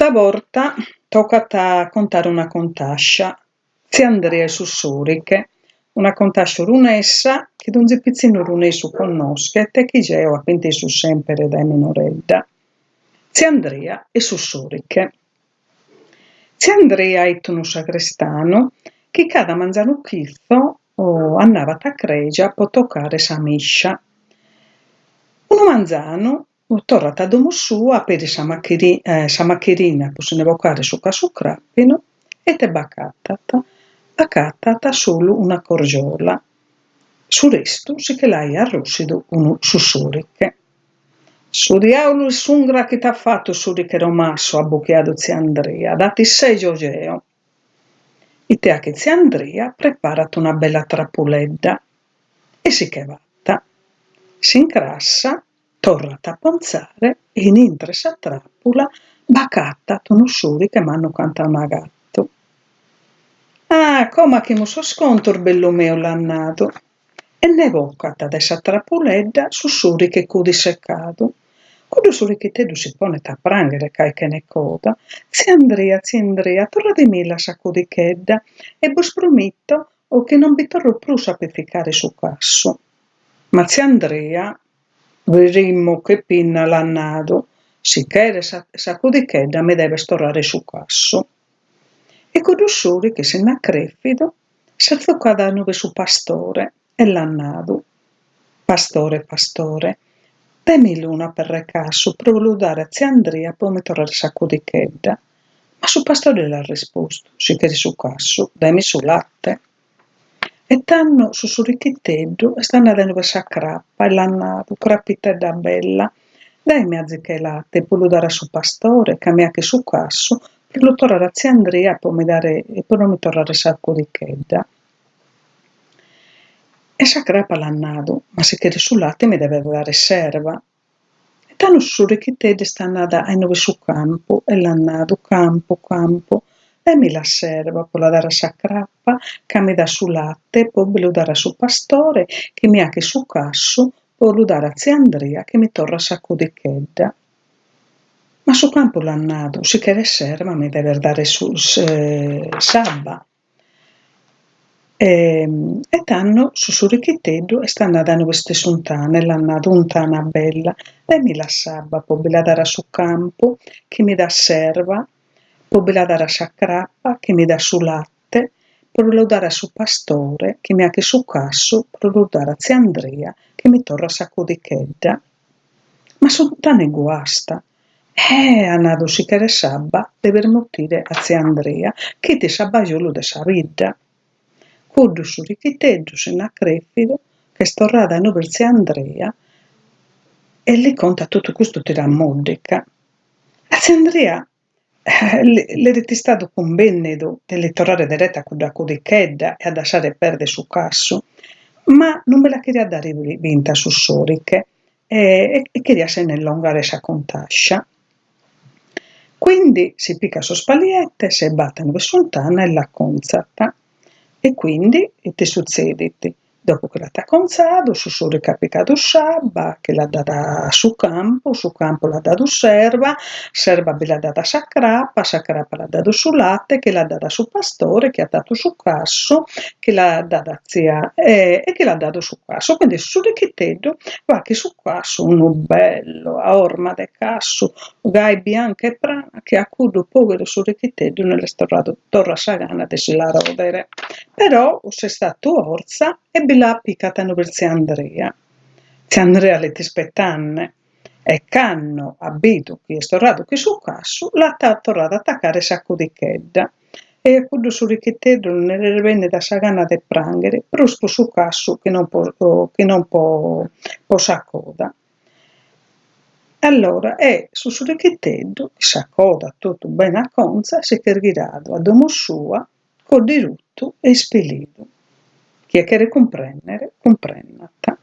Stavolta tocca a contare una contascia. Zia Andrea e Sussuriche, una contascia runessa che d'un zipizzino runesu conoscete chi geo a pentesu sempre dai minoredda. Zia Andrea e Sussuriche. Zia Andrea è uno sagrestano che cada mangiano chizzo o andava a cregia per toccare sa miscia. Uno mangiano tornat a domo sua per sa maccherina per se ne evocare su crappino e te baccattata solo una corgiola. Su resto si che l'hai arrossido uno Sussuriche. Su diavolo il sungra che t'ha fatto Sussuriche romasso, ha bocchiato zia Andrea, dati 6 giogeo. E te che zia Andrea preparat una bella trappuledda e si che vatta. Si incrassa, tornat a ponzare e in intre sa trappula baccatta uno Sussuriche m'hanno canta un gatto. Ah, come che mi so sconto il bello mio l'annato. E ne vocata da essa trappuledda Sussuriche cudi seccato. Quando Sussurichiteddu si pone a prangere che ne coda, zia Andrea, torna di me la sacudichedda e vos prometto che non vi torrò più a pefficare su casso. Ma zia Andrea, vedremo che pinna l'annato, sicché sacudichedda mi deve storare su casso. E con Sussuri che se n'accrefido, si azzuccadano su pastore e l'annado. Pastore, dammi l'una per recasso, per voludare a zia Andrea poi mi tornare sacudichedda. Ma su pastore l'ha risposto, si che su casso, dammi su latte. E tanno Sussurichiteddu stanno andando sa crappa e l'annado, crappitedda bella. Dammi anziché latte, per voludare su pastore, che mi ha che su casso, per lo tornare a zia Andrea e poi non mi tornare sacudichedda. E sa crapa l'annado, ma se chiede sul latte mi deve dare serva. E tanto Sussurichiteddu stanno a nove su campo e l'annado campo. E mi la serva, poi la dare sa crappa, che mi dà su latte, poi me lo dare su pastore, che mi ha che su casso, poi lo dare a zia Andrea che mi torna sacudichedda. Ma su campo l'annado, si chiede serva, mi deve dare su sabba. E tanno Sussurichiteddu stanno dando queste suntane, l'annado untana bella, e mi la sabba, poi me la dare su campo, che mi dà serva, poi me la dare sa crappa, che mi dà su latte, poi lo dare su pastore, che mi ha che su casso, poi lo dare a zia Andrea, che mi torna sacudichedda. Ma sono tane guasta. Annado si che sabba, deve mortire a zia Andrea, che ti sabbagiolo de sa vidda. Quando Sussurichiteddu se n'accrefido, che storrada a per zia Andrea, e le conta tutto questo tira modica. A zia Andrea le detestato con bennedo delle torrare diretta con la codichedda e a lasciare perdere su casso, ma non me la queria dare vinta su Sussuriche e queria se ne allungare sa contascia. Quindi si picca su spalliette, se battono per sultana e la conzata. E quindi ti succediti. Dopo che l'ha conzato, Sussuriche ha piccato sabba, che l'ha data su campo l'ha dato serva l'ha data sa crappa l'ha dato su latte, che l'ha data su pastore, che ha dato su casso, che l'ha data zia e che l'ha dato su casso. Quindi Sussurichiteddu va che su casso uno bello, a orma de casso, gai bianca e prana, che a cudo povero Sussurichiteddu nelle torra sagana de si la rodere. Però se stato orza e la piccata per zia Andrea. Zia Andrea le ti spettanne e canno abito che è storrato che su casso l'ha tornato ad attaccare sacudichedda. E quando Sussurichiteddu ne venne da sagana de prangere, prospo su casso che non può sa coda. Allora, Sussurichiteddu, sa coda tutto bene a conza, si è ghirato a domo sua, con dirutto e spilido. Chi è che comprennere, comprennata.